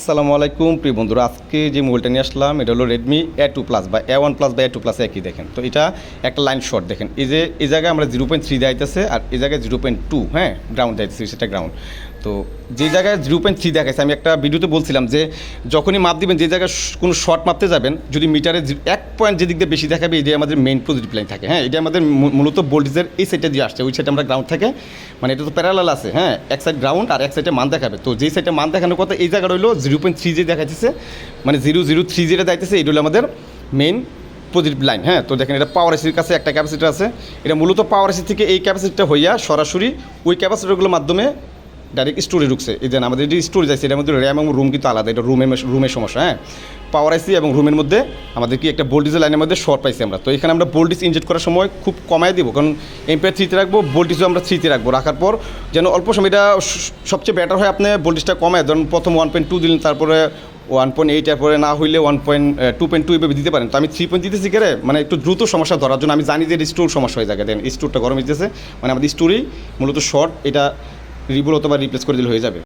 আসসালামু আলাইকুম প্রিয় বন্ধুরা, আজকে যে মোবাইলটা নিয়ে আসলাম এটা হলো রেডমি A2 প্লাস বা A1 প্লাস বা A2 প্লাস একই। দেখেন তো এটা একটা লাইন শর্ট। দেখেন এই জায়গায় আমরা 0.3 দেখাইতেছে আর এই জায়গায় 0.2 গ্রাউন্ড দেখাইতেছে, সেটা গ্রাউন্ড। তো যে জায়গায় 0.3 দেখাইছে, আমি একটা ভিডিওতে বলছিলাম যে যখনই মাপ দিবেন, যে জায়গায় কোনো শর্ট মাপতে যাবেন, যদি মিটারে 1 পয়েন্ট যেদিক দিয়ে বেশি দেখাবে, এটাই আমাদের মেইন পজিটিভ লাইন থাকে। এটা আমাদের মূলত ভোল্টেজের এই সাইডে দিয়ে আসছে, ওই সাইডে আমরা গ্রাউন্ড থাকে, মানে এটা তো প্যারালাল আছে। এক সাইড গ্রাউন্ড আর এক সাইডে মান দেখাবে। তো যেই সাইডে মান দেখানোর কথা, এই জায়গাটা হলো 0.3 যে দেখাইতেছে, মানে 0030 যেটা দেখাইতেছে, এটা হলো আমাদের মেইন পজিটিভ লাইন। তো দেখেন এটা পাওয়ার এসির কাছে একটা ক্যাপাসিটার আছে। এটা মূলত পাওয়ার এসি থেকে এই ক্যাপাসিটিটা হইয়া সরাসরি ওই ক্যাপাসিটারগুলোর মাধ্যমে ডাইরেক্ট স্টোরে ঢুকছে। এই দেন আমাদের যে স্টোরেজ আছে, এটার মধ্যে র্যাম এবং রুম কিন্তু আলাদা, এটা রুমের সমস্যা। পাওয়ার আইসি এবং রুমের মধ্যে আমাদের কি একটা ভোল্টেজের লাইনের মধ্যে শর্ট পাইছি আমরা। তো এখানে আমরা ভোল্টেজ ইনজেক্ট করার সময় খুব কমায় দিব, কারণ এম্পিয়ার 3 তে রাখবো, ভোল্টেজও আমরা 3 তে রাখবো। রাখার পর যেন অল্প সময় এটা সবচেয়ে বেটার হয়, আপনি ভোল্টেজটা কমায়, ধরুন প্রথম 1.2 দিলেন, তারপরে 1.8, এরপরে না হইলে 2.2 এভাবে দিতে পারেন। তো আমি 3 দিতেছি কেরে, মানে একটু দ্রুত সমস্যা ধরার জন্য। আমি জানি যে স্টোর সমস্যা হয়ে যায়, দেন স্টোরটা গরম হইতেছে, মানে আমাদের স্টোরেই মূলত শর্ট, এটা রিবুল অথবা রিপ্লেস করে দিলে হয়ে যাবে।